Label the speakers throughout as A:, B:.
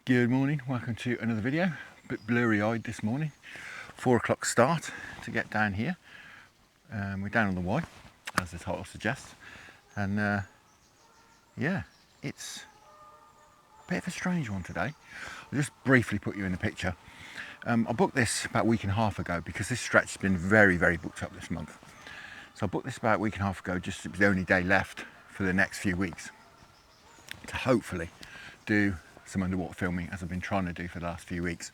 A: Good morning, welcome to another video. A bit blurry-eyed this morning. 4 o'clock start to get down here. We're down on the Y, as the title suggests. And yeah, it's a bit of a strange one today. I'll just briefly put you in the picture. I booked this about a week and a half ago because this stretch has been very booked up this month. So I booked this about a week and a half ago, just it was the only day left for the next few weeks to hopefully do some underwater filming, as I've been trying to do for the last few weeks,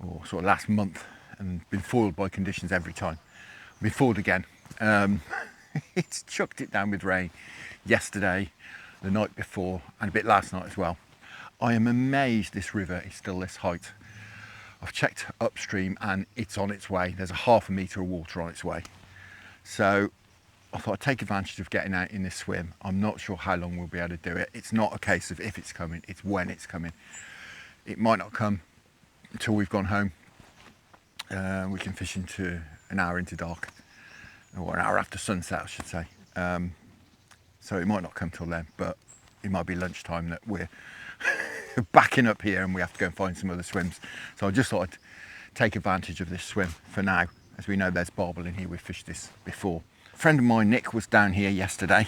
A: or sort of last month, and been foiled by conditions every time. I've been foiled again. It's chucked it down with rain yesterday, the night before, and a bit last night as well. I am amazed this river is still this height. I've checked upstream and it's on its way. There's a ½ metre of water on its way. So I thought I'd take advantage of getting out in this swim. I'm not sure how long we'll be able to do it. It's not a case of if it's coming, it's when it's coming. It might not come until we've gone home. We can fish into an hour into dark, or an hour after sunset, I should say. So it might not come till then, but it might be lunchtime that we're backing up here and we have to go and find some other swims. So I just thought I'd take advantage of this swim for now. As we know, there's Barbel in here. We've fished this before. A friend of mine, Nick, was down here yesterday,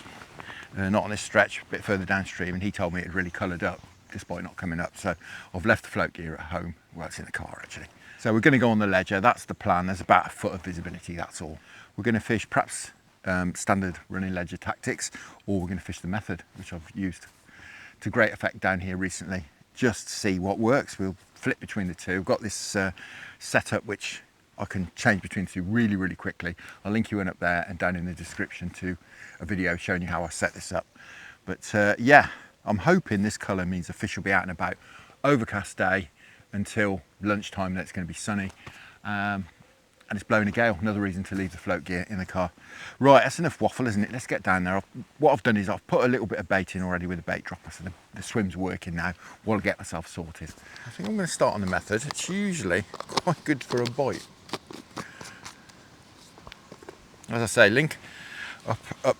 A: not on this stretch, a bit further downstream, and he told me it had really coloured up despite not coming up. So I've left the float gear at home. Well, it's in the car actually. So we're going to go on the ledger. That's the plan. There's about a foot of visibility, that's all. We're going to fish perhaps standard running ledger tactics, or we're going to fish the method, which I've used to great effect down here recently, just to see what works. We'll flip between the two. I've got this setup which I can change between the two really quickly. I'll link you in up there and down in the description to a video showing you how I set this up. But yeah, I'm hoping this colour means the fish will be out and about. Overcast day until lunchtime, then it's going to be sunny. And it's blowing a gale. Another reason to leave the float gear in the car. Right, that's enough waffle, isn't it? Let's get down there. What I've done is I've put a little bit of bait in already with a bait dropper, so the swim's working now while I get myself sorted. I think I'm going to start on the method. It's usually quite good for a bite. As I say, link up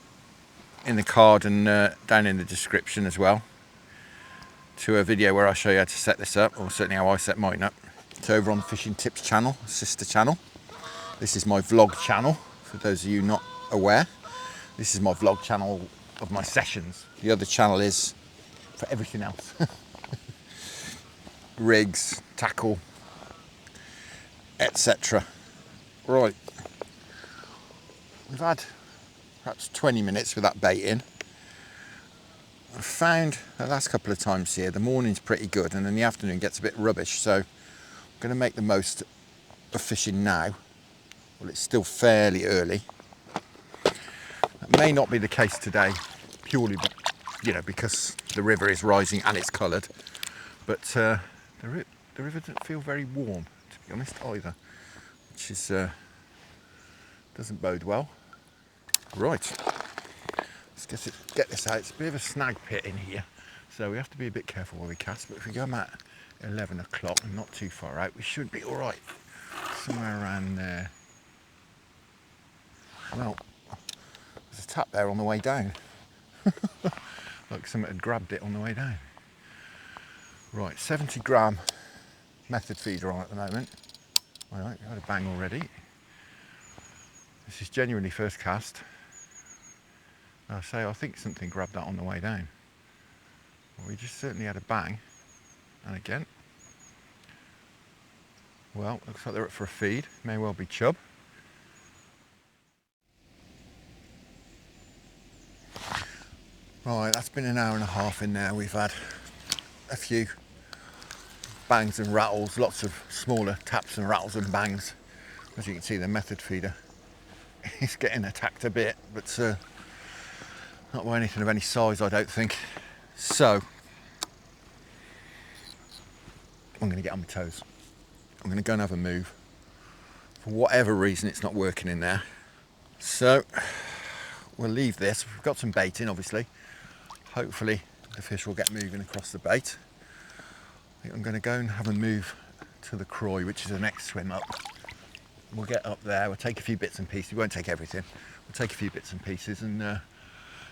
A: in the card and down in the description as well to a video where I show you how to set this up, or certainly how I set mine up. It's over on the Fishing Tips channel, sister channel. This is my vlog channel, for those of you not aware. This is my vlog channel of my sessions. The other channel is for everything else. Rigs, tackle, etc. Right. We've had perhaps 20 minutes with that bait in. I've found the last couple of times here, the morning's pretty good and then the afternoon gets a bit rubbish. So I'm going to make the most of fishing now. Well, it's still fairly early. That may not be the case today, purely, because the river is rising and it's coloured. But the river doesn't feel very warm, to be honest, either, which is doesn't bode well. Right, let's get this out. It's a bit of a snag pit in here, so we have to be a bit careful while we cast. But if we go at 11 o'clock and not too far out, we should be all right. Somewhere around there. Well, there's a tap there on the way down. Like someone had grabbed it on the way down. Right, 70 gram method feeder on at the moment. All right, we've had a bang already. This is genuinely first cast. I think something grabbed that on the way down. Well, we just certainly had a bang. And again. Well, looks like they're up for a feed. May well be chub. Right, that's been an hour and a half in there. We've had a few bangs and rattles, lots of smaller taps and rattles and bangs. As you can see, the method feeder is getting attacked a bit, but not by anything of any size, I don't think. So I'm going to get on my toes. I'm going to go and have a move. For whatever reason, it's not working in there. So we'll leave this. We've got some bait in, obviously. Hopefully the fish will get moving across the bait. I think I'm going to go and have a move to the Croy, which is the next swim up. We'll get up there, we'll take a few bits and pieces. We won't take everything. We'll take a few bits and pieces and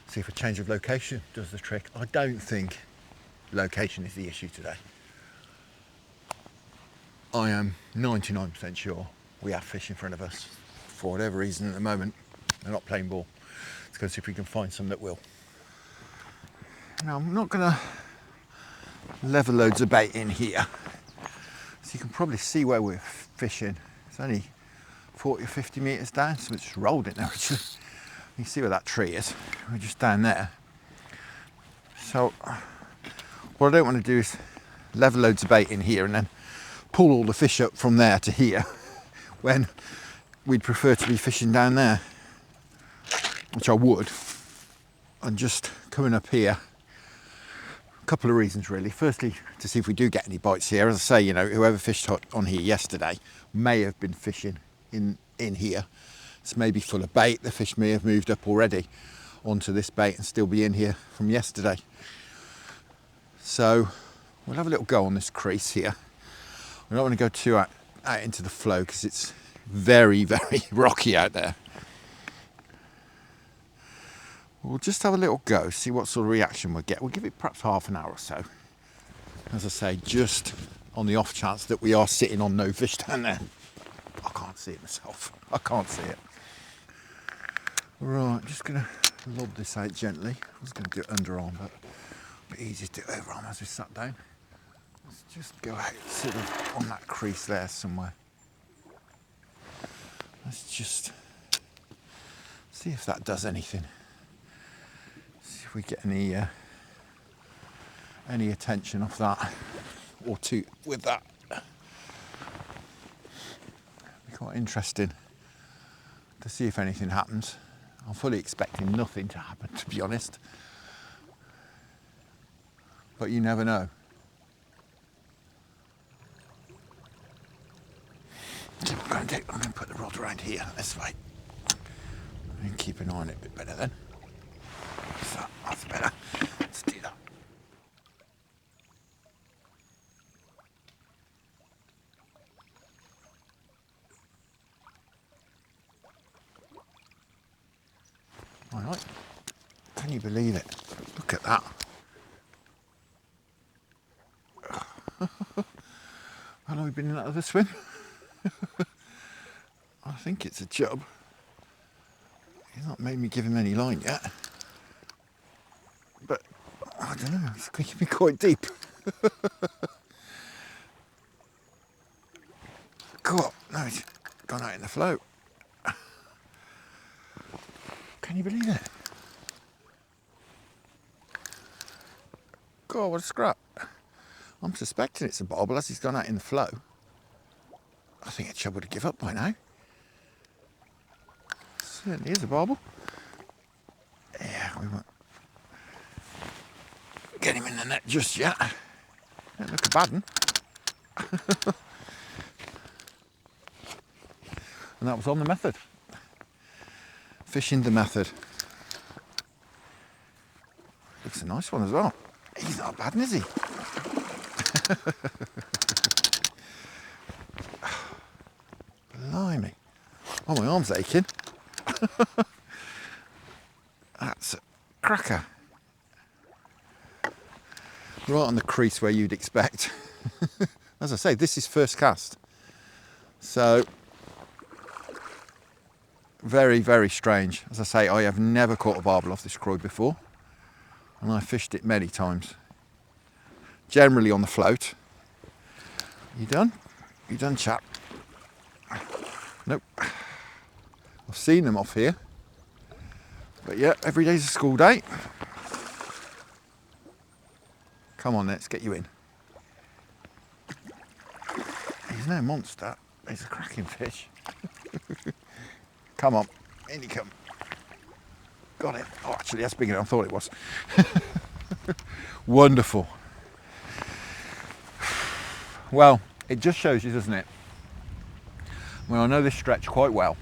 A: see if a change of location does the trick. I don't think location is the issue today. I am 99% sure we have fish in front of us. For whatever reason at the moment, they're not playing ball. Let's go see if we can find some that will. Now, I'm not going to level loads of bait in here. So you can probably see where we're fishing. It's only 40 or 50 metres down, so it's just rolled in there actually. You can see where that tree is. We're just down there. So what I don't want to do is level loads of bait in here and then pull all the fish up from there to here when we'd prefer to be fishing down there, which I would. And just coming up here, a couple of reasons really. Firstly, to see if we do get any bites here. As I say, you know, whoever fished on here yesterday may have been fishing in here. It's maybe full of bait. The fish may have moved up already onto this bait and still be in here from yesterday. So we'll have a little go on this crease here. We don't want to go too out into the flow because it's very, very rocky out there. We'll just have a little go, see what sort of reaction we'll get. We'll give it perhaps half an hour or so. As I say, just on the off chance that we are sitting on no fish down there. I can't see it myself. I can't see it. Right, I'm just going to lob this out gently. I was going to do it underarm, but a bit easier to do it overarm as we sat down. Let's just go out sort of on that crease there somewhere. Let's just see if that does anything. See if we get any attention off that or two with that. It'll be quite interesting to see if anything happens. I'm fully expecting nothing to happen, to be honest. But you never know. So what I'm going to put the rod around here, this way. And keep an eye on it a bit better then. So that's better. Let's do that. All right. Can you believe it? Look at that. How long have we been in that other swim? I think it's a chub. He's not made me give him any line yet. But I don't know, it's going to be quite deep. God, no, it's gone out in the float. Can you believe it? God, what a scrap. I'm suspecting it's a barbel as he's gone out in the flow. I think a chub would have given up by now. Certainly is a barbel. Yeah, we won't get him in the net just yet. Don't look a bad one. And that was on the method. Fishing the method. Looks a nice one as well. He's not a bad one, is he? Blimey. Oh, my arm's aching. That's a cracker. Right on the crease where you'd expect. As I say, this is first cast. So, very, very strange. As I say, I have never caught a barbel off this Croy before. And I've fished it many times. Generally on the float. You done? You done, chap? Nope. I've seen them off here. But yeah, every day's a school day. Come on, let's get you in. He's no monster. He's a cracking fish. Come on, in you come. Got it. Oh, actually, that's bigger than I thought it was. Wonderful. Well, it just shows you, doesn't it? Well, I know this stretch quite well.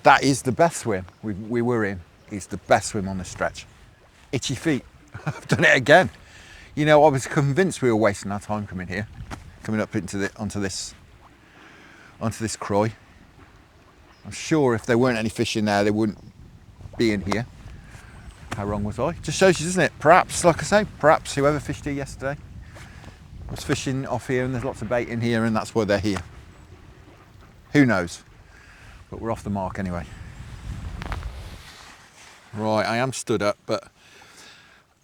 A: That is the best swim we were in. It's the best swim on this stretch. Itchy feet. I've done it again. You know, I was convinced we were wasting our time coming here, coming up onto this Croy. I'm sure if there weren't any fish in there, they wouldn't be in here. How wrong was I? Just shows you, doesn't it? Perhaps, like I say, perhaps whoever fished here yesterday I was fishing off here and there's lots of bait in here and that's why they're here. Who knows? But we're off the mark anyway. Right, I am stood up, but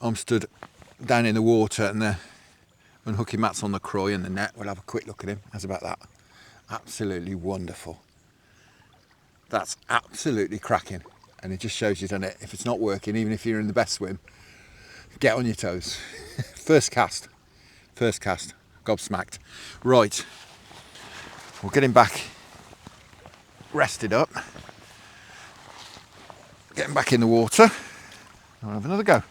A: I'm stood down in the water and the unhooking Matt's on the croy and the net. We'll have a quick look at him. How's about that? Absolutely wonderful. That's absolutely cracking. And it just shows you, doesn't it? If it's not working, even if you're in the best swim, get on your toes. First cast. Gobsmacked. Right. We'll get him back rested up. Get him back in the water. I'll have another go.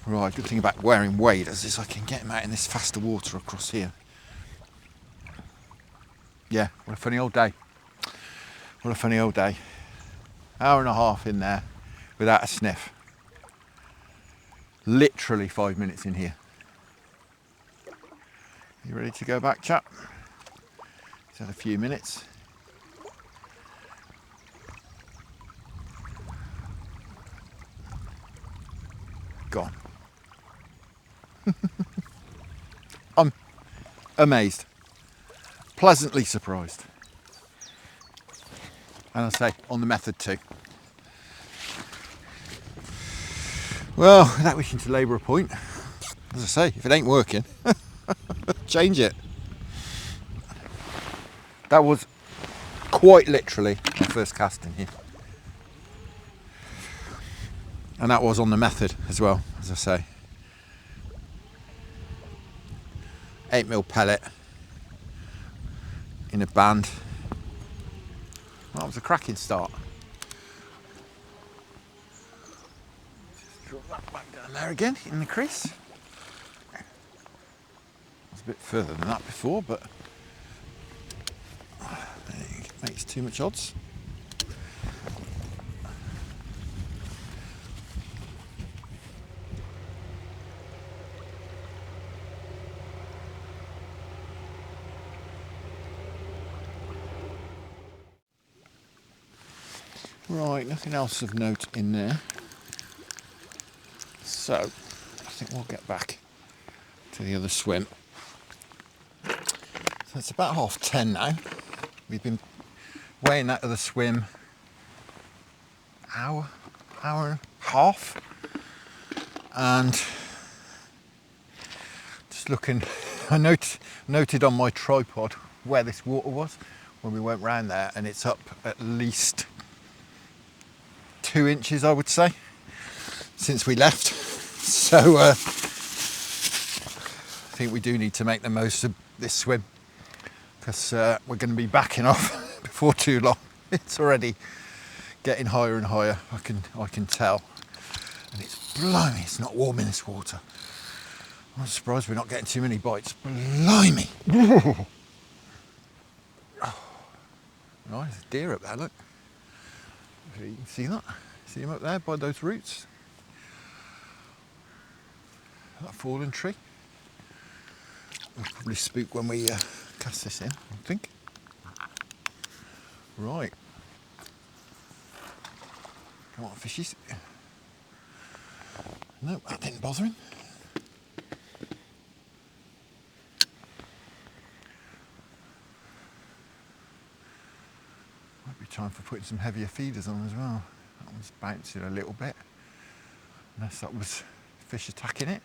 A: Right, good thing about wearing waders is I can get him out in this faster water across here. Yeah, what a funny old day. What a funny old day. Hour and a half in there without a sniff. Literally 5 minutes in here. You ready to go back, chap? It's had a few minutes. Gone. I'm amazed. Pleasantly surprised. And I say, on the method too. Well, without wishing to labour a point, as I say, if it ain't working, change it. That was quite literally my first cast in here. And that was on the method as well, as I say. 8mm pellet in a band. Well, that was a cracking start. Just drop that back down there again in the crease. It's a bit further than that before, but it makes too much odds. Right, nothing else of note in there. So, I think we'll get back to the other swim. So it's about 10:30 now. We've been weighing that other swim hour and a half. And just looking, I noted on my tripod where this water was when we went round there, and it's up at least 2 inches, I would say, since we left. So I think we do need to make the most of this swim, because we're going to be backing off before too long. It's already getting higher and higher, I can tell, and it's blimey, it's not warm in this water. I'm surprised we're not getting too many bites. Blimey. Oh, there's a deer up there, look. You can see that. See him up there by those roots? That fallen tree. We'll probably spook when we cast this in, I think. Right. Come on, fishies. No, that didn't bother him. Might be time for putting some heavier feeders on as well. That one's bouncing a little bit. Unless that was fish attacking it.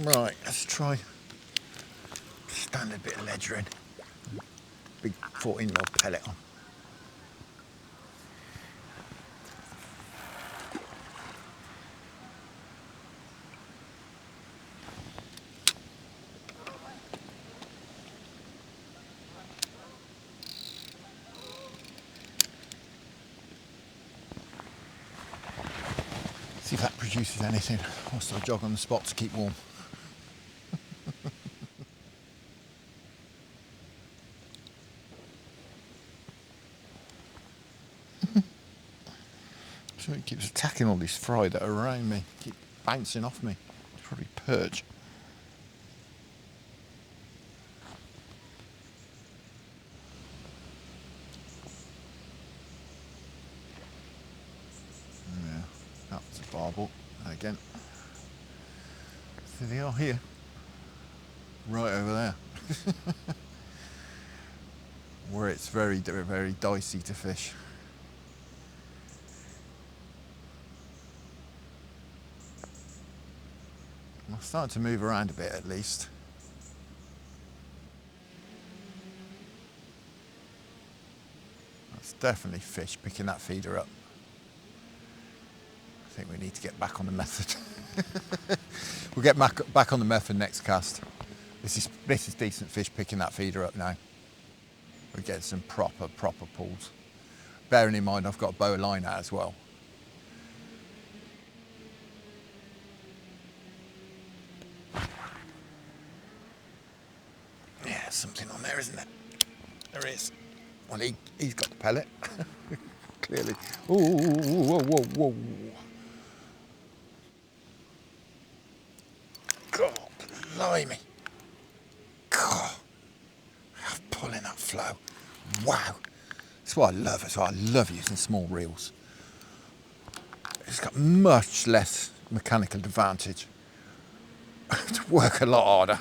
A: Right, let's try standard bit of ledger in. Big 14mm pellet on. See if that produces anything whilst I jog on the spot to keep warm. So it keeps attacking all these fry that are around me, keep bouncing off me. It's probably perch. Yeah, that's a barbel again. So they are here, right over there, where it's very, very dicey to fish. I'm starting to move around a bit at least. That's definitely fish picking that feeder up. I think we need to get back on the method. We'll get back on the method next cast. This is decent fish picking that feeder up now. We're getting some proper pulls. Bearing in mind I've got a bow of line out as well. Yeah, something on there, isn't there? There is. Well, he's got the pellet, clearly. Ooh, whoa, whoa, whoa. God, blimey. God, I'm pulling that flow. Wow. That's what I love. That's why I love using small reels. It's got much less mechanical advantage. To work a lot harder.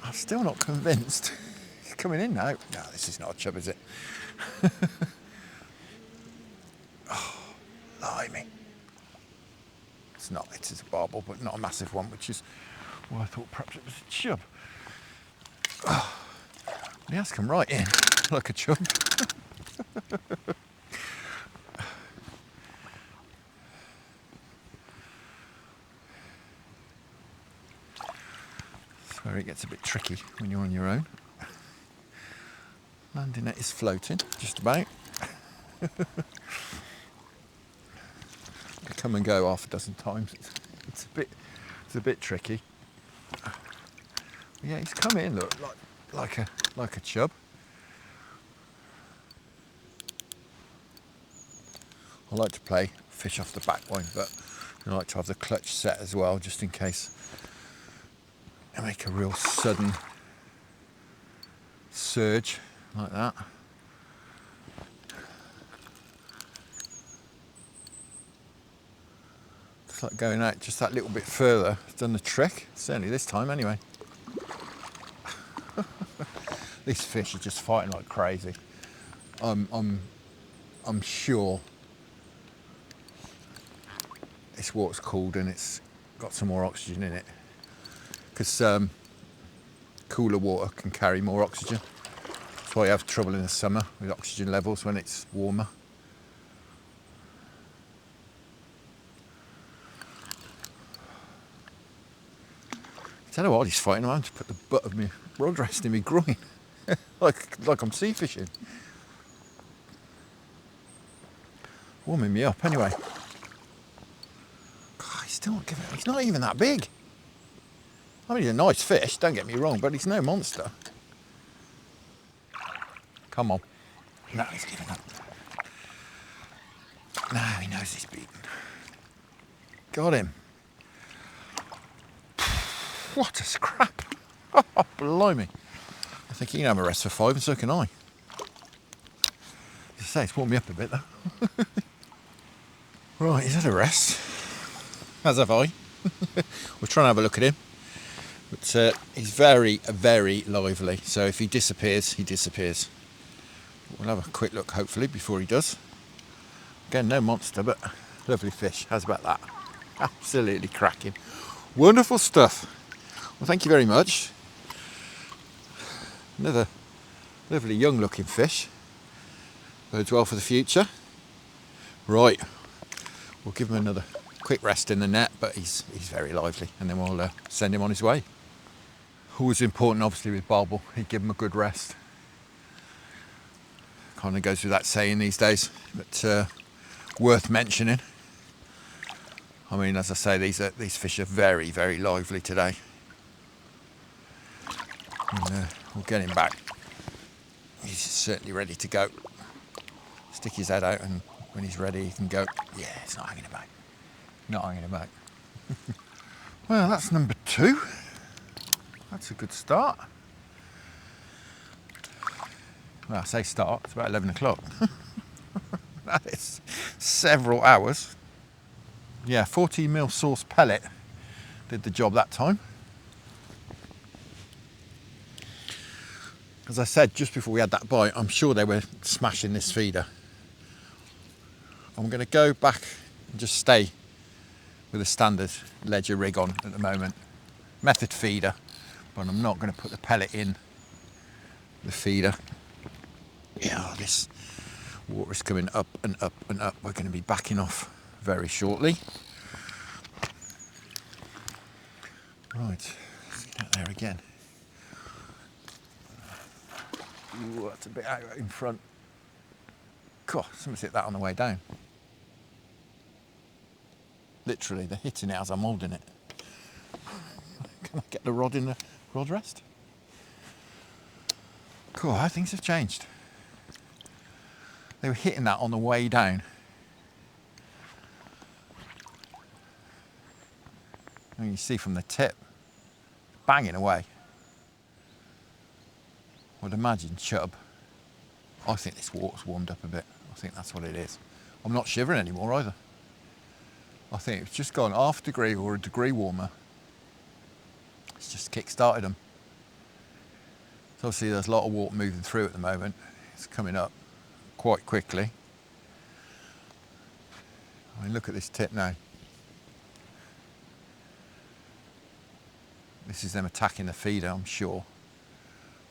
A: I'm still not convinced. He's coming in now. No, this is not a chub, is it? Oh, blimey. It's not. It is a barbel, but not a massive one, which is why I thought perhaps it was a chub. Oh, he has come right in like a chub. That's where it gets a bit tricky when you're on your own. Landing net is floating, just about. Come and go half a dozen times. It's a bit tricky. Yeah, he's come in, look, like a chub. I like to play fish off the back line, but I like to have the clutch set as well, just in case I make a real sudden surge like that. It's like going out just that little bit further. It's done the trick, certainly this time anyway. These fish are just fighting like crazy. I'm sure this water's cooled and it's got some more oxygen in it, because cooler water can carry more oxygen. That's why you have trouble in the summer with oxygen levels when it's warmer. I don't know what he's fighting around to put the butt of me rod rest in my groin. like I'm sea fishing. Warming me up anyway. God, he's still not giving it. He's not even that big. I mean, he's a nice fish, don't get me wrong, but he's no monster. Come on. No, he's giving up. No, he knows he's beaten. Got him. What a scrap. Oh, blimey. I think he can have a rest for 5 and so can I. As I say, it's warmed me up a bit though. Right, he's had a rest. As have I. We're trying to have a look at him. But he's very, very lively. So if he disappears, he disappears. We'll have a quick look, hopefully, before he does. Again, no monster, but lovely fish. How's about that? Absolutely cracking. Wonderful stuff. Well, thank you very much. Another lovely young looking fish. Bodes well for the future. Right, we'll give him another quick rest in the net, but he's very lively, and then we'll send him on his way. Always important, obviously, with barbel, you give him a good rest. Kind of goes without saying these days, but worth mentioning. I mean, as I say, these fish are very, very lively today. And, we'll get him back. He's certainly ready to go. Stick his head out, and when he's ready, he can go. Yeah, it's not hanging about. Not hanging about. Well, that's number 2. That's a good start. Well, I say start, it's about 11 o'clock. That is several hours. Yeah, 14mm sauce pellet. Did the job that time. As I said just before we had that bite, I'm sure they were smashing this feeder. I'm going to go back and just stay with a standard ledger rig on at the moment. Method feeder, but I'm not going to put the pellet in the feeder. Yeah, this water is coming up and up and up. We're going to be backing off very shortly. Right, let's get there again. Ooh, that's a bit out in front. God, someone's hit that on the way down. Literally, they're hitting it as I'm holding it. Can I get the rod in the rod rest? Cool, how things have changed. They were hitting that on the way down. And you see from the tip, banging away. I'd imagine chub. I think this water's warmed up a bit. I think that's what it is. I'm not shivering anymore either. I think it's just gone half a degree or a degree warmer. It's just kick-started them. So obviously there's a lot of water moving through at the moment. It's coming up quite quickly. I mean, look at this tip now. This is them attacking the feeder, I'm sure.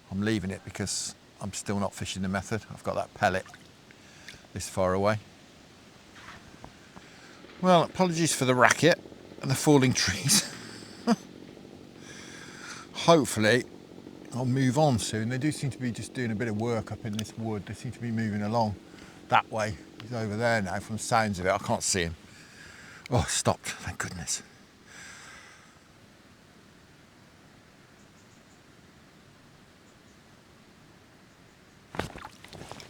A: I'm leaving it because I'm still not fishing the method. I've got that pellet this far away. Well, apologies for the racket and the falling trees. Hopefully I'll move on soon. They do seem to be just doing a bit of work up in this wood. They seem to be moving along that way. He's over there now from the sounds of it. I can't see him. Oh, stopped, thank goodness.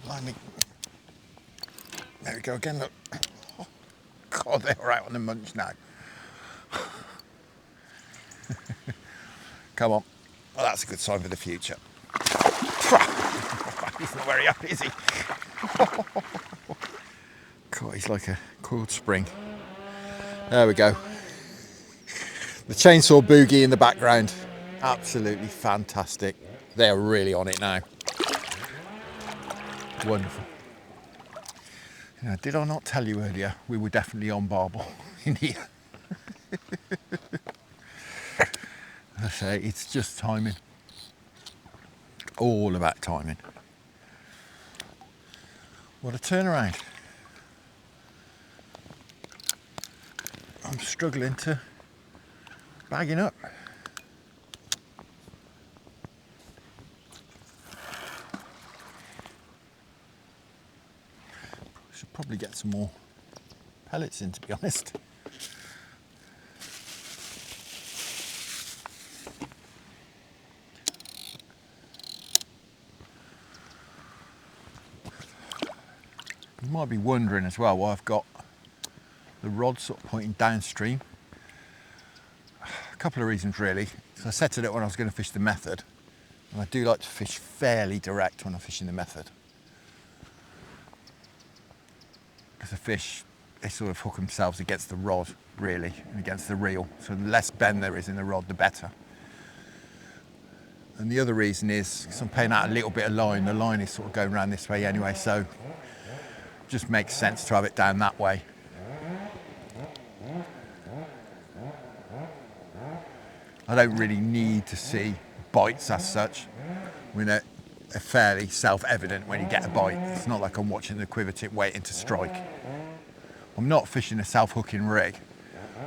A: Blimey. There we go again, look. Oh, God, they're out on the munch now. Come on. Well, that's a good sign for the future. He's not very up, is he? God, he's like a coiled spring. There we go. The chainsaw boogie in the background. Absolutely fantastic. They're really on it now. Wonderful. Now, did I not tell you earlier we were definitely on Barbel in here? I say, it's just timing. All about timing. What a turnaround. I'm struggling to bagging up. Should probably get some more pellets in, to be honest. You might be wondering as well why I've got the rod sort of pointing downstream. A couple of reasons really. So I settled it when I was going to fish the method, and I do like to fish fairly direct when I'm fishing the method. Because the fish, they sort of hook themselves against the rod really, and against the reel. So the less bend there is in the rod, the better. And the other reason is, because I'm paying out a little bit of line, the line is sort of going around this way anyway, so it just makes sense to have it down that way. I don't really need to see bites as such. I mean, they're fairly self-evident when you get a bite. It's not like I'm watching the quiver tip waiting to strike. I'm not fishing a self-hooking rig.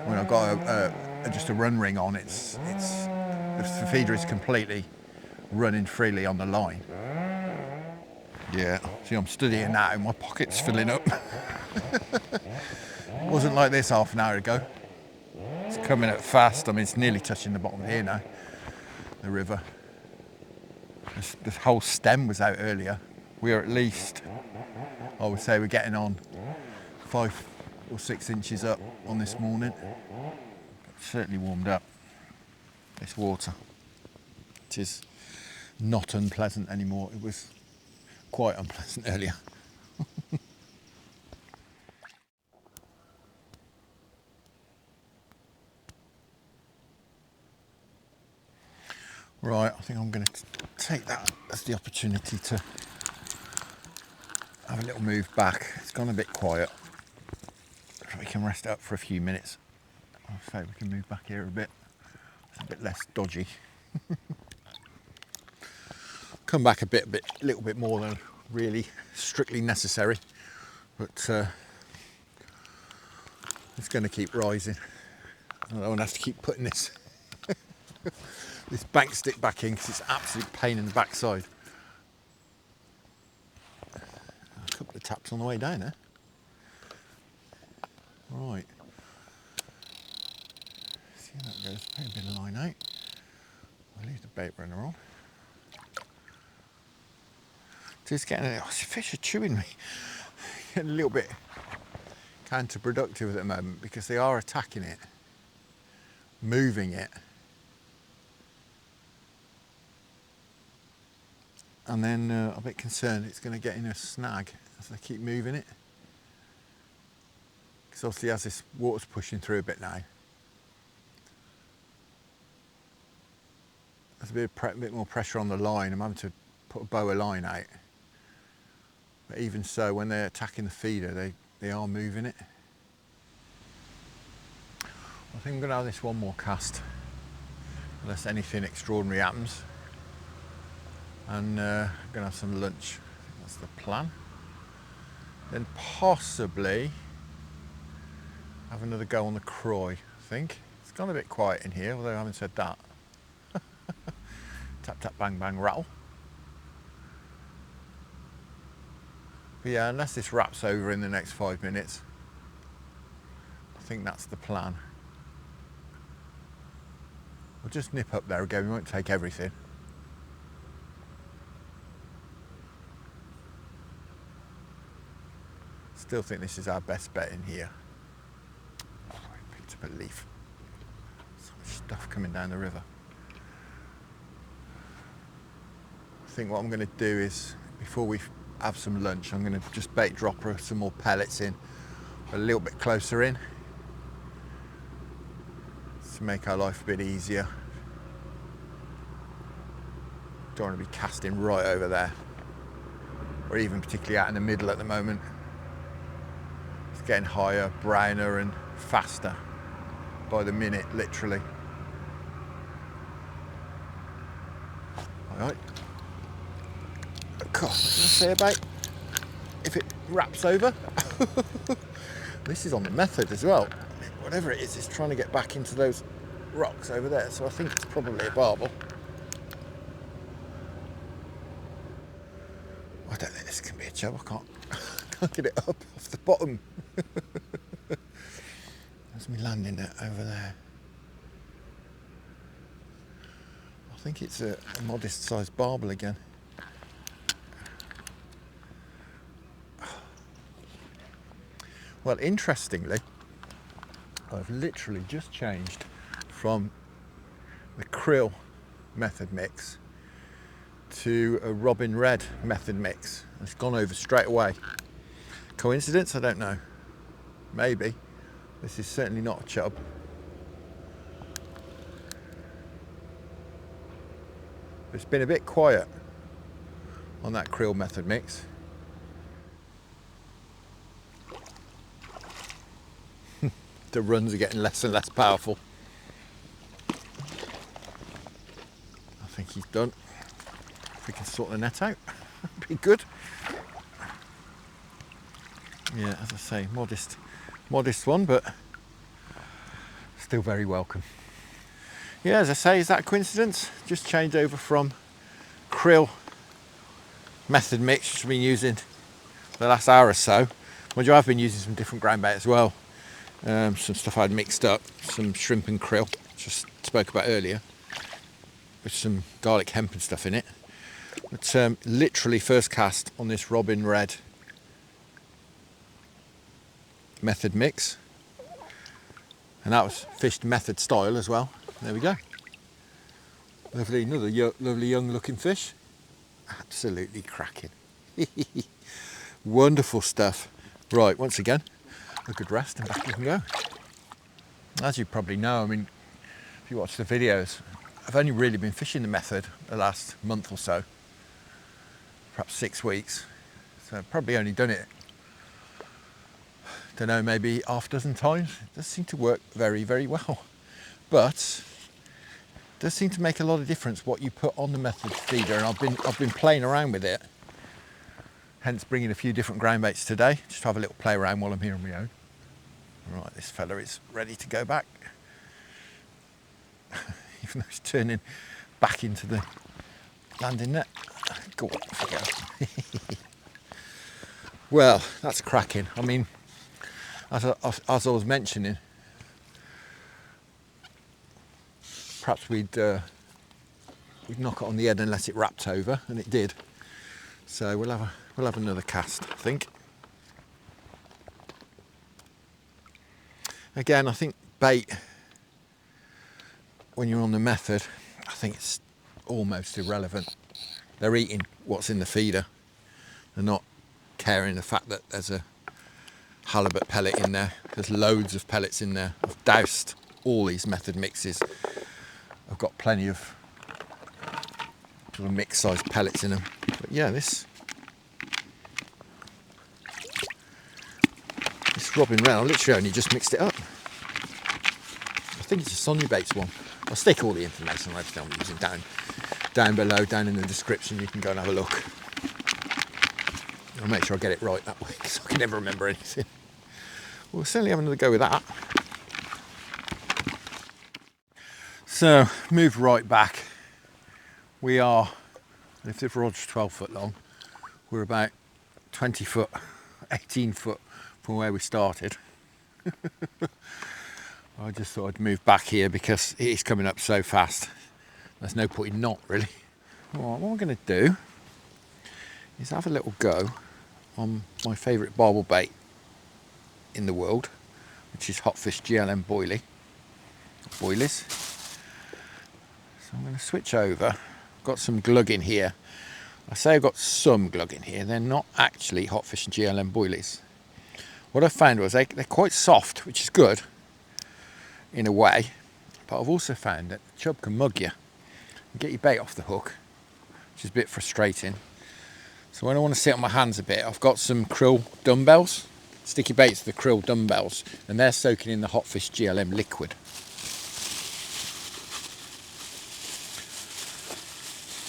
A: When I've got just a run ring on, the feeder is completely running freely on the line. Yeah, see, I'm studying that and my pocket's filling up. It wasn't like this half an hour ago. It's coming up fast. I mean, it's nearly touching the bottom here now, the river. This whole stem was out earlier. We are at least, I would say we're getting on 5 or 6 inches up on this morning. It's certainly warmed up, this water. It is not unpleasant anymore. It was quite unpleasant earlier. Right, I think I'm going to take that as the opportunity to have a little move back. It's gone a bit quiet. So we can rest up for a few minutes. I'll say we can move back here a bit. It's a bit less dodgy. Come back a little bit more than really strictly necessary, but it's going to keep rising. I don't want to have to keep putting this this bank stick back in because it's an absolute pain in the backside. A couple of taps on the way down there. Right. See how that goes. Put a bit of line out. I'll leave the bait runner on. Just getting fish are chewing me. Getting a little bit counterproductive at the moment because they are attacking it, moving it, and then I'm a bit concerned it's going to get in a snag as they keep moving it. Because obviously as this water's pushing through a bit now, there's a bit more pressure on the line. I'm having to put a boa line out. But even so, when they're attacking the feeder, they are moving it. I think I'm going to have this one more cast, unless anything extraordinary happens. And I'm going to have some lunch. I think that's the plan. Then possibly have another go on the Croy, I think. It's gone a bit quiet in here, although I haven't said that. Tap, tap, bang, bang, rattle. But yeah, unless this wraps over in the next 5 minutes, I think that's the plan. We'll just nip up there again, we won't take everything. Still think this is our best bet in here. Oh, I picked up a leaf. So much stuff coming down the river. I think what I'm going to do is, before we have some lunch, I'm going to just bait dropper some more pellets in, a little bit closer in, to make our life a bit easier. Don't want to be casting right over there, or even particularly out in the middle at the moment. It's getting higher, browner and faster by the minute, literally. All right. God, what did I say about if it wraps over? This is on the method as well. Whatever it is, it's trying to get back into those rocks over there, so I think it's probably a barbel. I don't think this can be a chub. I can't get it up off the bottom. There's me landing it over there. I think it's a modest sized barbel again. Well, interestingly, I've literally just changed from the krill method mix to a robin red method mix. It's gone over straight away. Coincidence? I don't know. Maybe. This is certainly not a chub. It's been a bit quiet on that krill method mix. The runs are getting less and less powerful. I think he's done. If we can sort the net out, that'd be good. Yeah, as I say, modest one, but still very welcome. Yeah, as I say, is that a coincidence? Just changed over from krill method mix, which I've been using for the last hour or so. Mind you, I've been using some different ground bait as well. Some stuff I'd mixed up, some shrimp and krill, just spoke about earlier, with some garlic hemp and stuff in it. But literally first cast on this robin red method mix, and that was fished method style as well. There we go. Lovely, another lovely young looking fish. Absolutely cracking. Wonderful stuff. Right, once again, a good rest and back we can go. As you probably know, I mean, if you watch the videos, I've only really been fishing the method the last month or so, perhaps 6 weeks. So I've probably only done it, don't know, maybe half a dozen times. It does seem to work very, very well. But it does seem to make a lot of difference what you put on the method feeder, and I've been playing around with it. Hence bringing a few different ground baits today, just to have a little play around while I'm here on my own. Right, this fella is ready to go back. Even though he's turning back into the landing net. Go on, off you go. Well, that's cracking. I mean, as I was mentioning, perhaps we'd knock it on the head and let it wrapped over, and it did. So we'll have another cast, I think. Again, I think bait, when you're on the method, I think it's almost irrelevant. They're eating what's in the feeder. They're not caring the fact that there's a halibut pellet in there. There's loads of pellets in there. I've doused all these method mixes. I've got plenty of sort of mixed sized pellets in them. But yeah, this robbing round, I literally only just mixed it up. I think it's a Sonia Baits one. I'll stick all the information on everything I'm using down below, down in the description. You can go and have a look. I'll make sure I get it right that way, because I can never remember anything. We'll certainly have another go with that. So, move right back. We are, if the rod's 12 foot long, we're about 20 foot, 18 foot from where we started. I just thought I'd move back here because it is coming up so fast. There's no point in not, really. Right, what I'm going to do is have a little go on my favourite barbel bait in the world, which is Hotfish GLM boilies. So I'm going to switch over. I've got some glug in here. I say I've got some glug in here. They're not actually Hotfish GLM boilies. What I found was they're quite soft, which is good in a way, but I've also found that the chub can mug you and get your bait off the hook, which is a bit frustrating. So when I want to sit on my hands a bit, I've got some krill dumbbells, sticky baits for the krill dumbbells, and they're soaking in the Hotfish GLM liquid.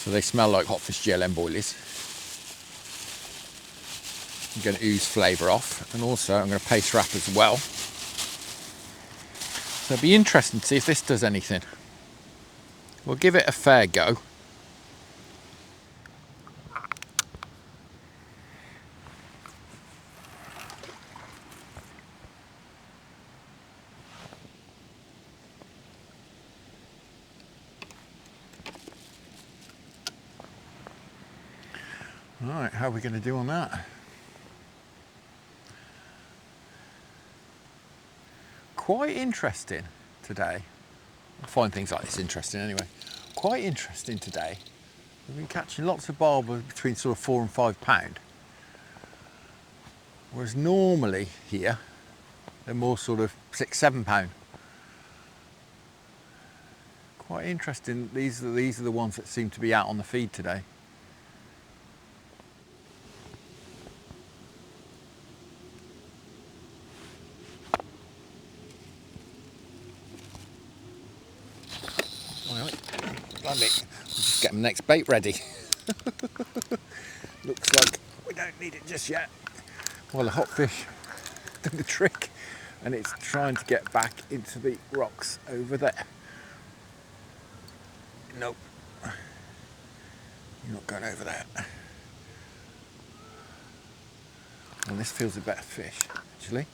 A: So they smell like Hotfish GLM boilies. I'm going to ooze flavour off, and also I'm going to paste wrap as well. So it'll be interesting to see if this does anything. We'll give it a fair go. Right, how are we going to do on that? Quite interesting today. I find things like this interesting anyway. Quite interesting today. We've been catching lots of barbel between sort of £4 and £5. Whereas normally here, they're more sort of £6, £7. Quite interesting. These are the ones that seem to be out on the feed today. Just get my next bait ready. Looks like we don't need it just yet. Well, the hotfish did the trick, and it's trying to get back into the rocks over there. Nope, you're not going over there. Well, this feels a better fish, actually.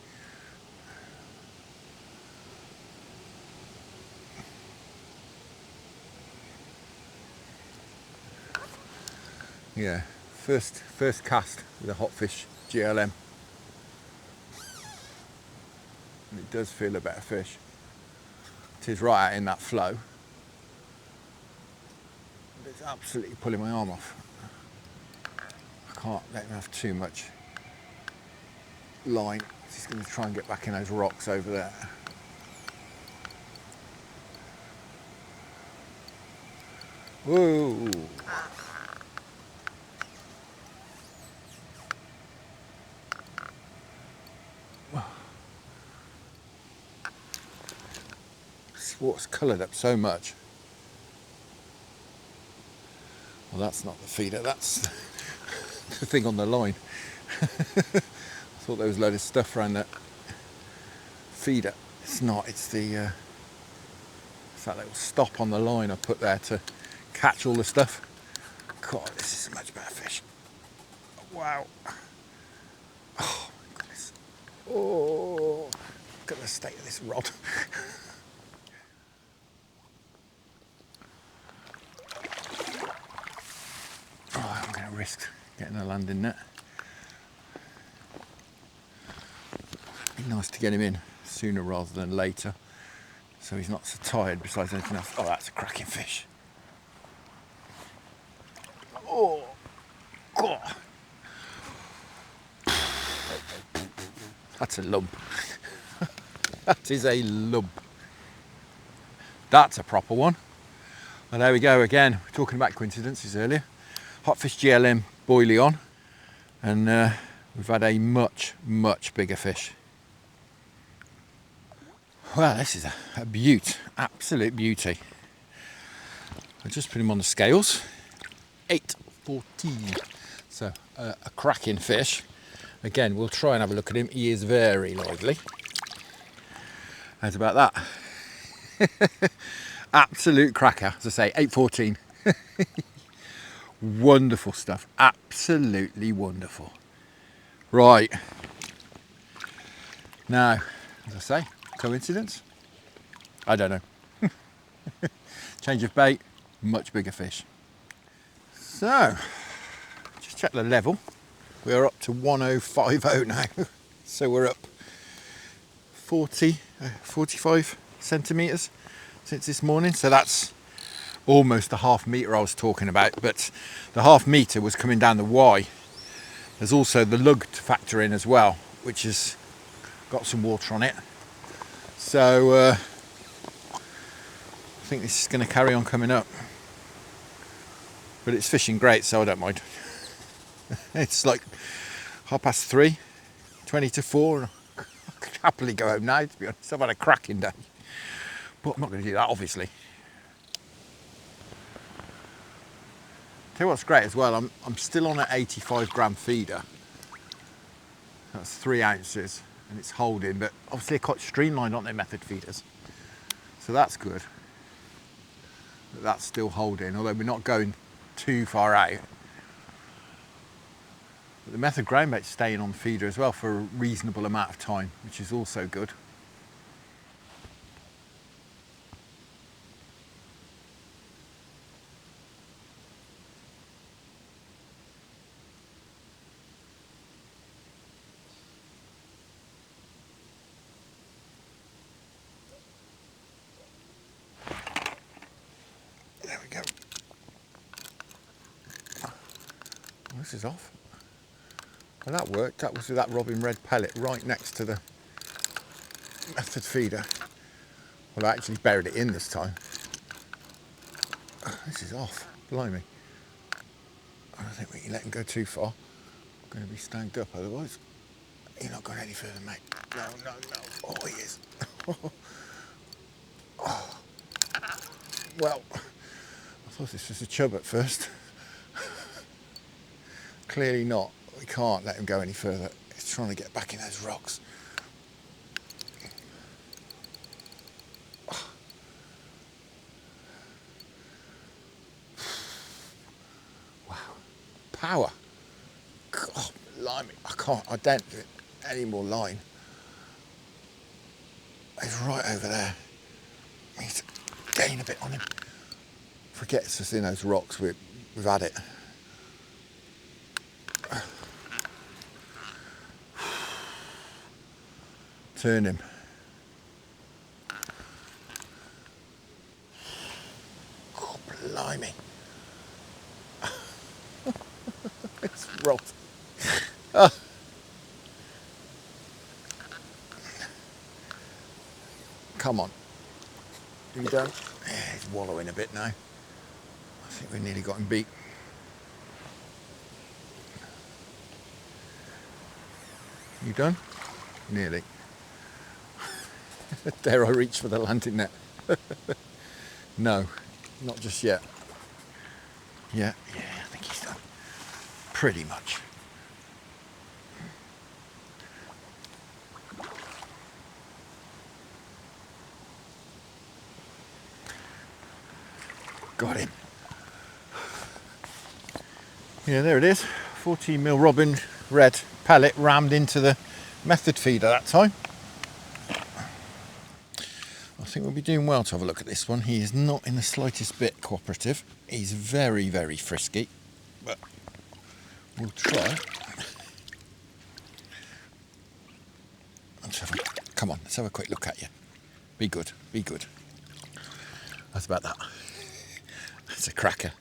A: Yeah, first cast with a Hotfish GLM. And it does feel a better fish. It is right out in that flow. But it's absolutely pulling my arm off. I can't let him have too much line. He's going to try and get back in those rocks over there. Whoa. Water's coloured up so much. Well, that's not the feeder, that's the thing on the line. I thought there was a load of stuff around that feeder. It's not, it's that little stop on the line I put there to catch all the stuff. God, this is a much better fish. Wow. Oh my goodness. Oh, look at the state of this rod. Oh, I'm going to risk getting a landing net. Be nice to get him in sooner rather than later, so he's not so tired besides anything else. Oh, that's a cracking fish. Oh, God. That's a lump. That is a lump. That's a proper one. And there we go again. We're talking about coincidences earlier. Hotfish GLM boilie on, and we've had a much bigger fish. Well, this is a beaut, absolute beauty. I just put him on the scales. 8.14. So a cracking fish. Again, we'll try and have a look at him. He is very lively. How's about that? Absolute cracker, as I say, 8.14. Wonderful stuff, absolutely wonderful. Right, now, as I say, coincidence? I don't know. Change of bait, much bigger fish. So, just check the level. We're up to 1050 now. So we're up 45 centimetres since this morning. So that's almost the half metre I was talking about, but the half metre was coming down the Y. There's also the lug to factor in as well, which has got some water on it. So I think this is going to carry on coming up. But it's fishing great, so I don't mind. It's like 3:30, 20 to 4. I could happily go home now, to be honest. I've had a cracking day. But I'm not going to do that, obviously. Tell you what's great as well, I'm still on an 85 gram feeder. That's 3 ounces, and it's holding, but obviously they're quite streamlined, aren't they, method feeders? So that's good. But that's still holding, although we're not going too far out. But the method ground bait's staying on the feeder as well for a reasonable amount of time, which is also good. There we go. Oh, this is off. Well, that worked. That was with that Robin Red pellet right next to the method feeder. Well, I actually buried it in this time. Oh, this is off. Blimey. I don't think we can let him go too far. I'm going to be snagged up otherwise. You're not going any further, mate. No, no, no. Oh, he is. Oh. Well, I thought this was a chub at first. Clearly not. We can't let him go any further. He's trying to get back in those rocks. Wow. Power. God, blimey. I don't do any more line. He's right over there. I need to gain a bit on him. Forgets us in those rocks. We've had it. Turn him. Oh, blimey. It's rot. Oh. Come on. Are you done? Yeah, he's wallowing a bit now. I think we nearly got him beat. You done? Nearly. Dare I reach for the landing net? No, not just yet. Yeah, I think he's done. Pretty much. Got him. Yeah, there it is. 14mm robin red pellet rammed into the method feeder that time. I think we'll be doing well to have a look at this one. He is not in the slightest bit cooperative. He's very, very frisky, but we'll try. Come on, let's have a quick look at you. Be good, be good. That's about that. It's a cracker.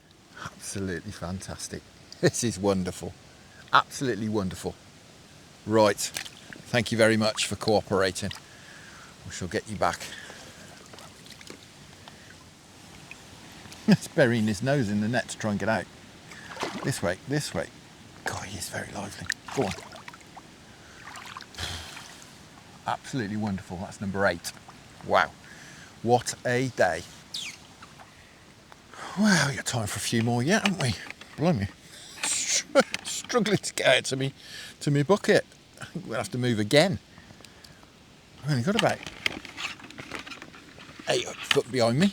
A: Absolutely fantastic. This is wonderful. Absolutely wonderful. Right. Thank you very much for cooperating. We shall get you back. He's burying his nose in the net to try and get out. This way, this way. God, he is very lively. Go on. Absolutely wonderful. That's number 8. Wow. What a day. Well, we've got time for a few more yet, haven't we? Blimey. Struggling to get out to me bucket. I think we'll have to move again. I've only got about 8 foot behind me.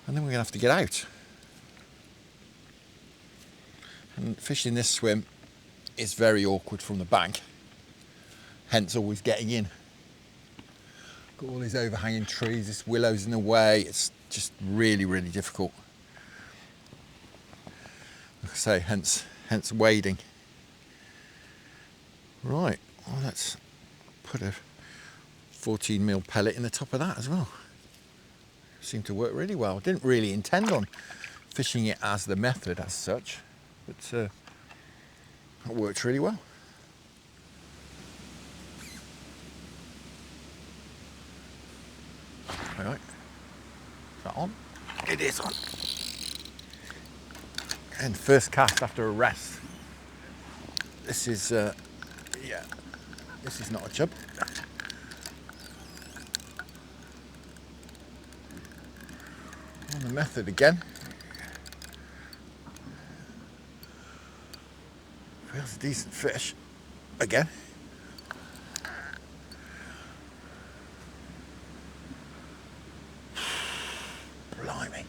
A: And then we're going to have to get out. And fishing this swim is very awkward from the bank. Hence always getting in. Got all these overhanging trees, this willow's in the way. It's just really, really difficult. Like I say, hence wading. Right, well, let's put a 14mm pellet in the top of that as well. Seemed to work really well. Didn't really intend on fishing it as the method as such, but it worked really well. All right, is that on? It is on. And first cast after a rest. This is, yeah, this is not a chub. On the method again. Feels a decent fish again. Blimey.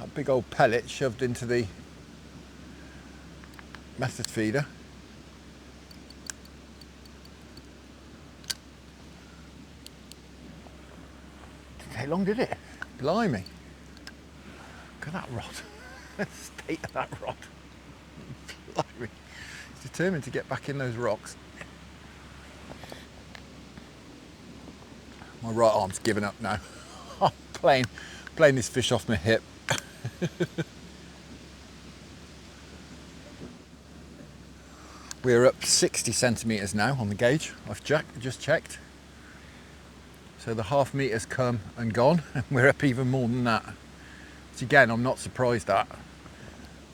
A: That big old pellet shoved into the method feeder. How long did it? Blimey. Look at that rod. The state of that rod. Blimey. He's determined to get back in those rocks. My right arm's given up now. I'm playing this fish off my hip. We're up 60 centimetres now on the gauge. I've just checked. So the half metre's come and gone, and we're up even more than that. Which again, I'm not surprised at,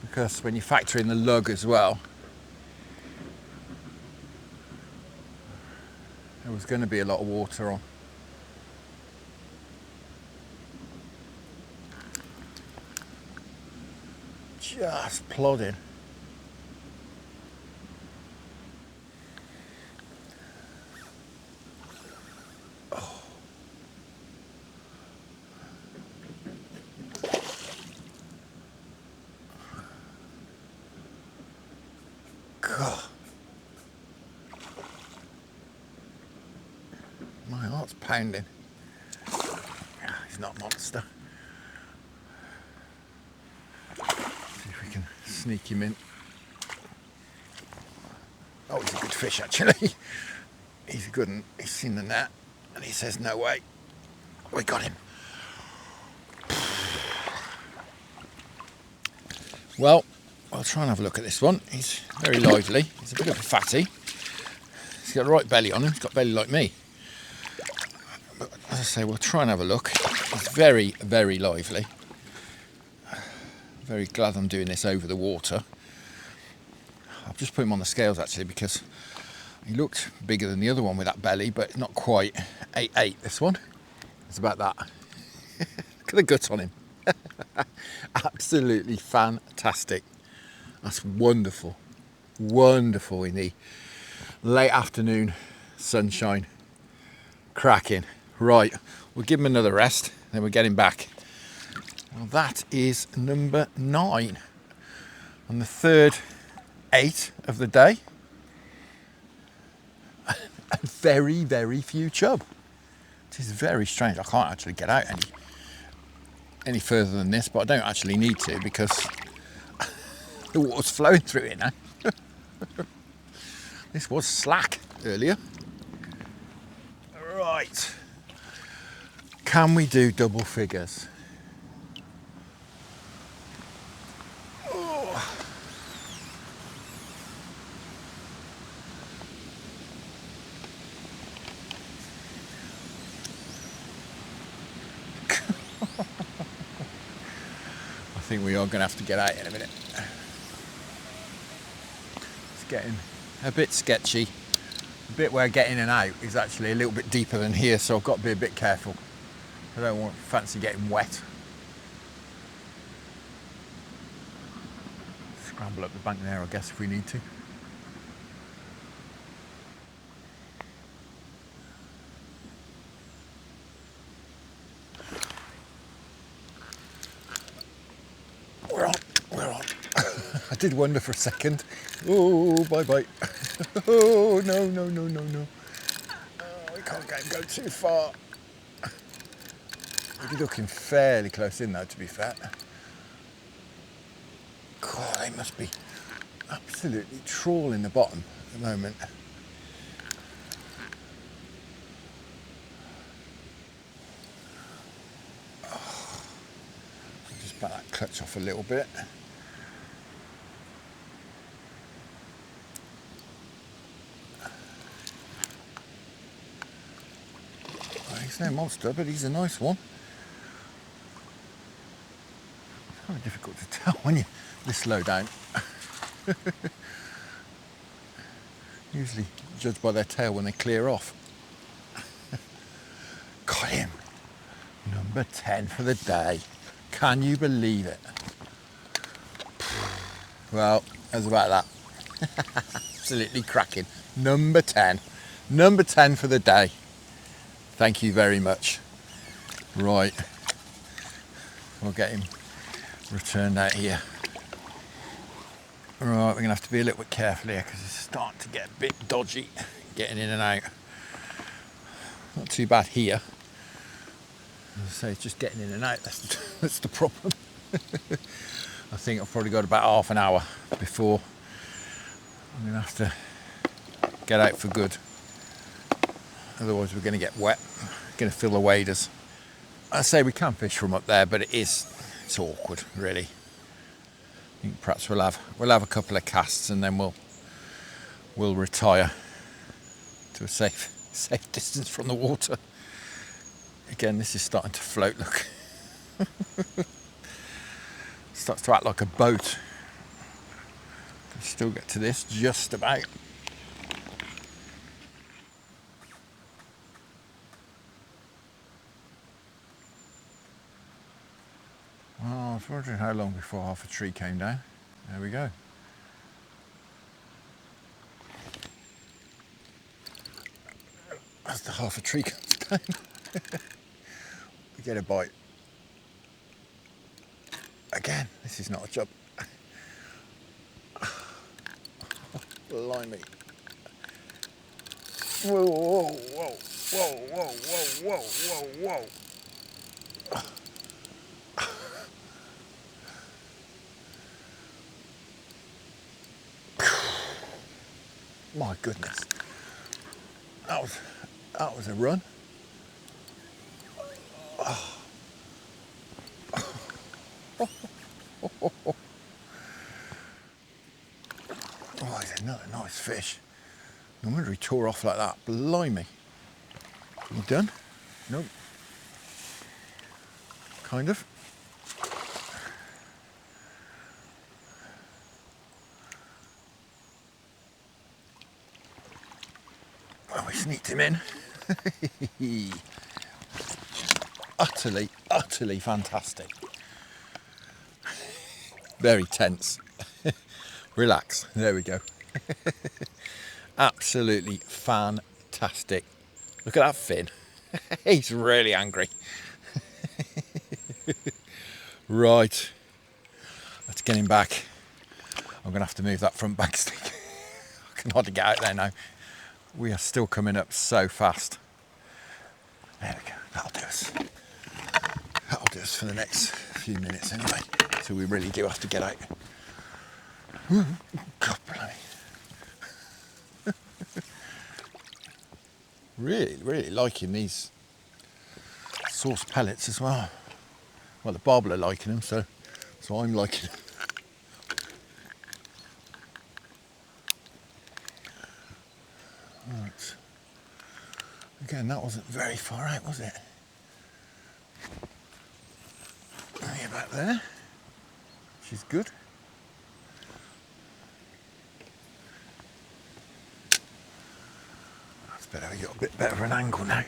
A: because when you factor in the lug as well, there was going to be a lot of water on. Just plodding. God. My heart's pounding. He's not a monster. See if we can sneak him in. Oh, he's a good fish actually. He's a good one. He's seen the net and he says no way. We got him. Well, I'll try and have a look at this one. He's very lively. He's a bit of a fatty. He's got a right belly on him. He's got a belly like me. But say we'll try and have a look. It's very, very lively. Very glad I'm doing this over the water. I've just put him on the scales actually because he looked bigger than the other one with that belly, but not quite. 8.8 this one. It's about that. Look at the guts on him. Absolutely fantastic. That's wonderful. Wonderful in the late afternoon sunshine. Cracking. Right, we'll give him another rest, then we'll get him back. Well, that is number 9 on the third 8 of the day. And very, very few chub. It is very strange. I can't actually get out any further than this, but I don't actually need to because the water's flowing through it now. This was slack earlier. Right. Can we do double figures? Oh. I think we are going to have to get out in a minute. It's getting a bit sketchy. The bit where I get in and out is actually a little bit deeper than here, so I've got to be a bit careful. I don't fancy getting wet. Scramble up the bank there, I guess, if we need to. We're on. I did wonder for a second. Oh, bye-bye. Oh, no. Oh, we can't get him go too far. He's looking fairly close in though, to be fair. God, they must be absolutely trawling the bottom at the moment. Oh, just back that clutch off a little bit. Well, he's no monster, but he's a nice one. It's kind of difficult to tell when you're this low down. Usually judge by their tail when they clear off. Got him. Number 10 for the day. Can you believe it? Well, how's about that? Absolutely cracking. Number 10. Number 10 for the day. Thank you very much. Right. We'll get him returned out here. Right, we're going to have to be a little bit careful here because it's starting to get a bit dodgy getting in and out. Not too bad here. As I say, it's just getting in and out, that's the problem. I think I've probably got about half an hour before I'm going to have to get out for good. Otherwise we're going to get wet, going to fill the waders. I say we can fish from up there, but it's awkward really. I think perhaps we'll have a couple of casts and then we'll retire to a safe distance from the water. Again, this is starting to float, look. Starts to act like a boat. Can still get to this just about. Well, I was wondering how long before half a tree came down. There we go. As the half a tree comes down, we get a bite. Again, this is not a job. Blimey. Whoa, whoa, whoa, whoa, whoa, whoa, whoa, whoa, whoa. My goodness. That was a run. Oh, he's another nice fish. No wonder he tore off like that. Blimey. You done? Nope. kind of. Well, we sneaked him in. Utterly, utterly fantastic. Very tense. Relax. There we go. Absolutely fantastic. Look at that fin. He's really angry. Right. Let's get him back. I'm going to have to move that front bank stick. I can hardly get out there now. We are still coming up so fast. There we go. That'll do us. That'll do us for the next few minutes anyway. So we really do have to get out. God blimey. Really, really liking these sauce pellets as well. Well, the Barbel are liking them, so I'm liking them. Right. Again, that wasn't very far out, was it? Get back there. She's good. That's better. We got a bit better of an angle now.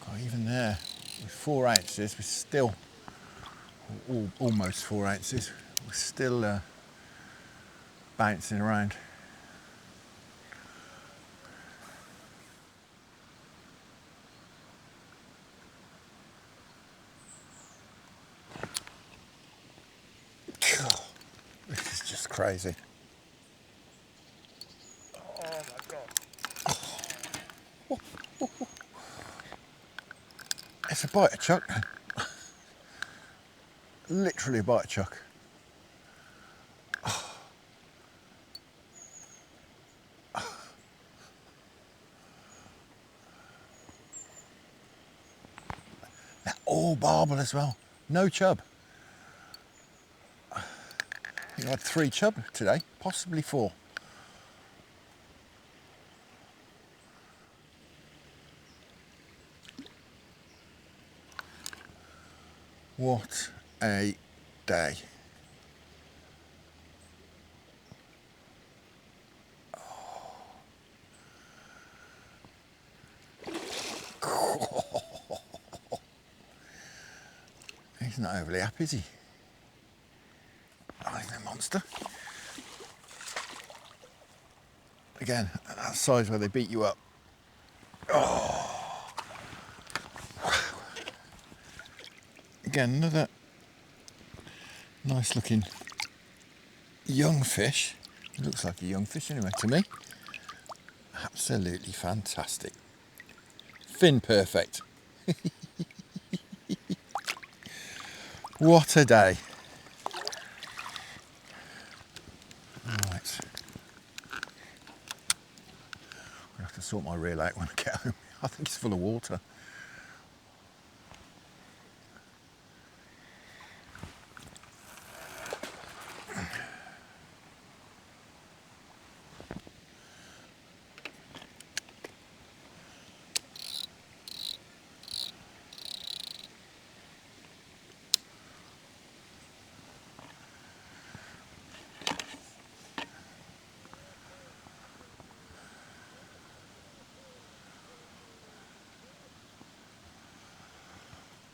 A: God, even there, with 4 ounces, we're still almost 4 ounces. We're still bouncing around. This is just crazy. Oh my God. It's a bite of chuck. Literally a bite of chuck. They're all Barbel as well. No chub. I think I had 3 chub today, possibly 4. What a day. He's not overly happy, is he? Oh, he's a monster. Again, at that size where they beat you up. Oh. Again, another nice looking young fish. It looks like a young fish anyway to me. Absolutely fantastic. Fin perfect. What a day. Right. I'm going to have to sort my reel out when I get home. I think it's full of water.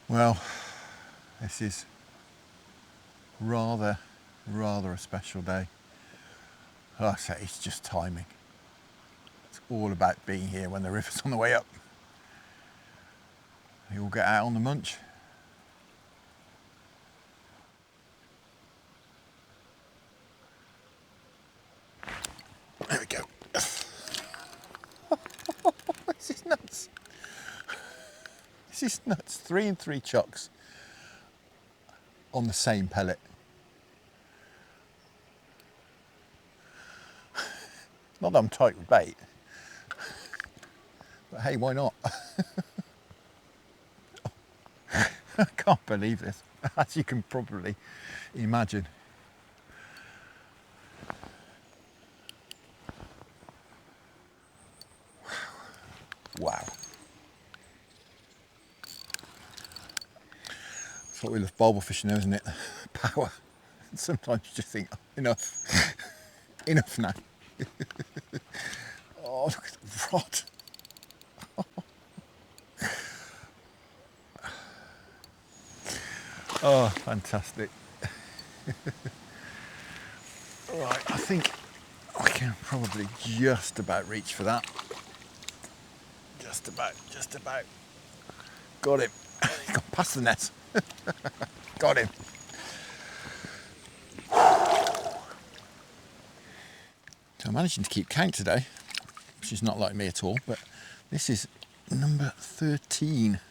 A: Well, this is rather a special day. Like I say, it's just timing. It's all about being here when the river's on the way up. You all get out on the munch. There we go. This is nuts. This is nuts. 3 and 3 chucks on the same pellet. Not that I'm tight with bait, but hey, why not? I can't believe this, as you can probably imagine. Wow. That's what we love barbel fishing though, isn't it? Power. Sometimes you just think, oh, enough. Enough now. Oh, look at the rod. Oh, fantastic. Right, I think I can probably just about reach for that. Just about. Got him. He got past the net. Got him. So I'm managing to keep count today, which is not like me at all, but this is number 13.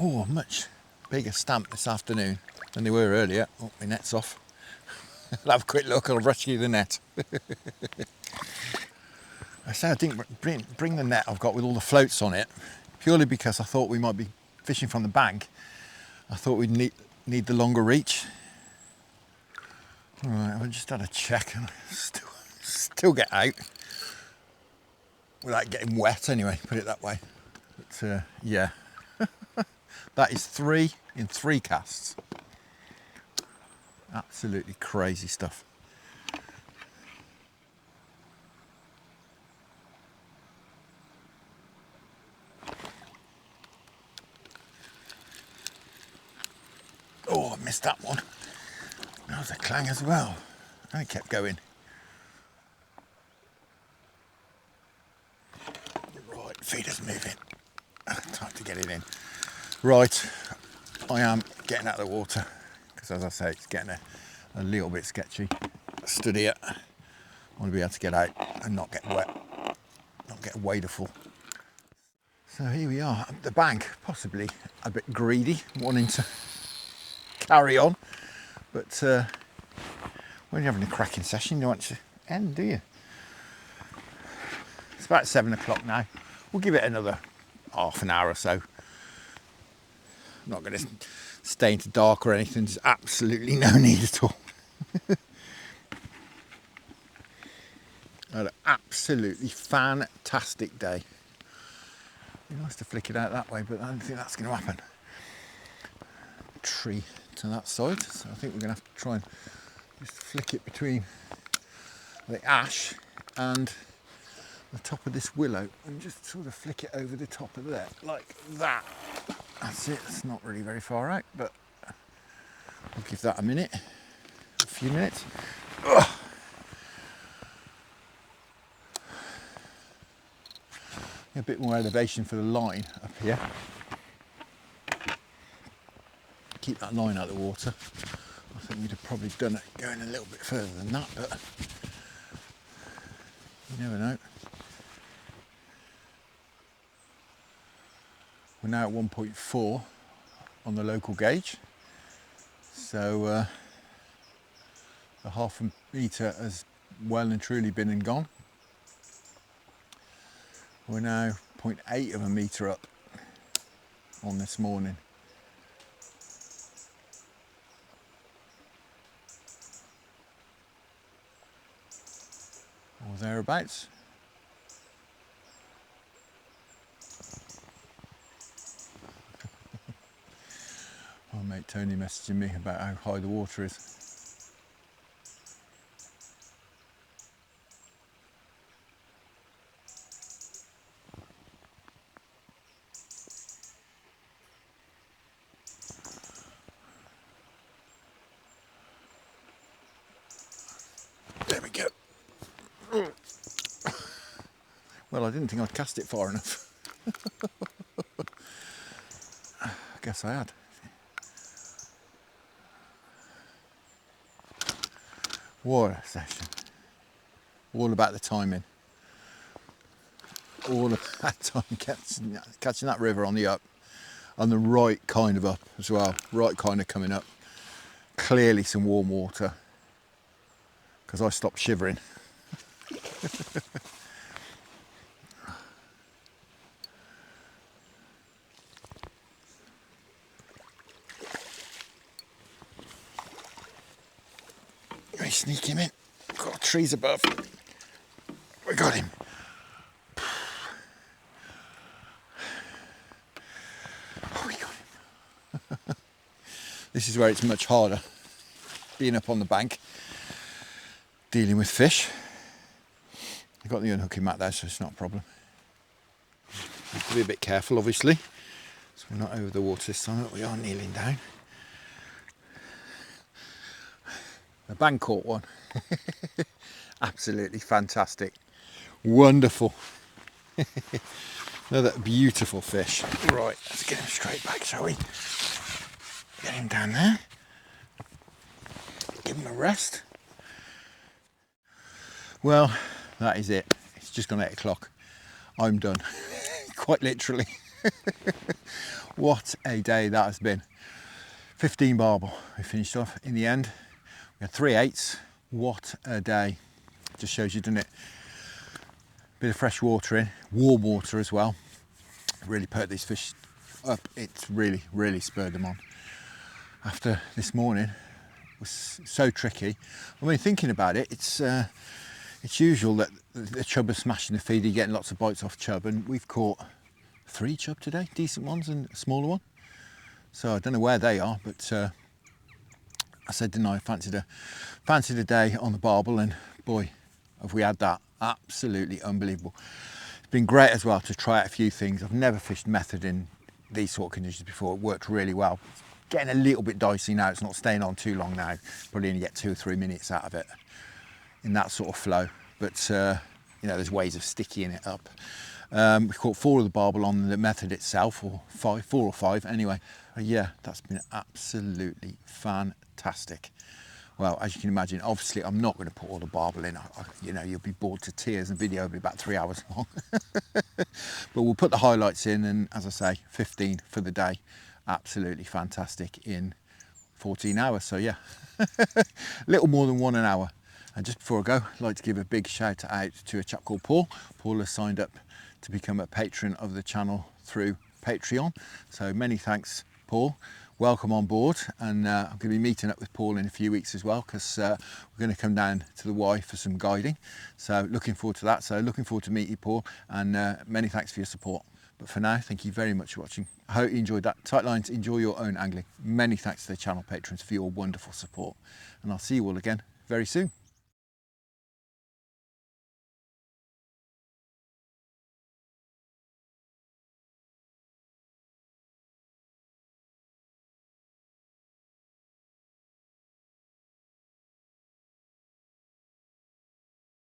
A: Oh, much bigger stamp this afternoon than they were earlier. Oh, my net's off. I'll have a quick look, I'll rescue the net. I say I didn't bring the net I've got with all the floats on it, purely because I thought we might be fishing from the bank. I thought we'd need the longer reach. All right, I just had a check and still get out without getting wet anyway, put it that way. But yeah, that is 3 in 3 casts. Absolutely crazy stuff. Oh, I missed that one. That was a clang as well. And it kept going. Right, feeder's moving. Time to get it in. Right, I am getting out of the water because, as I say, it's getting a little bit sketchy. Stood here. I want to be able to get out and not get wet, not get wader full. So here we are at the bank, possibly a bit greedy, wanting to carry on, but when you're having a cracking session, you don't want to end, do you? It's about 7 o'clock now. We'll give it another half an hour or so. I'm not going to stay into dark or anything. There's absolutely no need at all. Had an absolutely fantastic day. Be nice to flick it out that way, but I don't think that's going to happen. Tree to that side, so I think we're going to have to try and just flick it between the ash and the top of this willow and just sort of flick it over the top of there, like that. That's it. It's not really very far out, but I'll give that a few minutes. Ugh. A bit more elevation for the line up here. Keep that line out of the water. I think we'd have probably done it going a little bit further than that, but you never know. We're now at 1.4 on the local gauge, so the half a metre has well and truly been and gone. We're now 0.8 of a metre up on this morning. Or thereabouts. My mate Tony messaging me about how high the water is. There we go. Well, I didn't think I'd cast it far enough. I guess I had. What a session. All about the timing. All about time catching that river on the up. And the right kind of up as well. Right kind of coming up. Clearly some warm water. Because I stopped shivering. Let me sneak him in. Got trees above. We got him. Oh, we got him. This is where it's much harder, being up on the bank, dealing with fish. I've got the unhooking mat there, so it's not a problem. Have to be a bit careful, obviously, so we're not over the water this time, but we are kneeling down. The bank caught one. Absolutely fantastic. Wonderful. Another beautiful fish. Right, let's get him straight back, shall we? Get him down there. Give him a rest. Well, that is it. It's just gone 8 o'clock. I'm done. Quite literally. What a day that has been. 15 barbel we finished off in the end. We had 3/8. What a day. Just shows you, doesn't it? Bit of fresh water in, warm water as well. Really perked these fish up. It's really spurred them on. After this morning, it was so tricky. I mean, thinking about it, it's usual that the chub are smashing the feed, you're getting lots of bites off chub, and we've caught 3 chub today, decent ones and a smaller one. So I don't know where they are, but I said, didn't I, fancied a day on the barbel, and boy, have we had that. Absolutely unbelievable. It's been great as well to try out a few things. I've never fished method in these sort of conditions before. It worked really well. It's getting a little bit dicey now. It's not staying on too long now. Probably only get 2 or 3 minutes out of it in that sort of flow. But you know, there's ways of sticking it up. We caught 4 of the barbel on the method itself, or 4 or 5 anyway. Yeah, that's been absolutely fantastic. Well, as you can imagine, obviously I'm not going to put all the barbel in. You know, you'll be bored to tears, and the video will be about 3 hours long. But we'll put the highlights in, and as I say, 15 for the day. Absolutely fantastic in 14 hours. So yeah, little more than 1 hour. And just before I go, I'd like to give a big shout out to a chap called Paul. Paul has signed up to become a patron of the channel through Patreon. So many thanks, Paul. Welcome on board, and I'm going to be meeting up with Paul in a few weeks as well, because we're going to come down to the Y for some guiding. So looking forward to that. So looking forward to meeting you, Paul, and many thanks for your support. But for now, thank you very much for watching. I hope you enjoyed that. Tight lines, enjoy your own angling. Many thanks to the channel patrons for your wonderful support, and I'll see you all again very soon.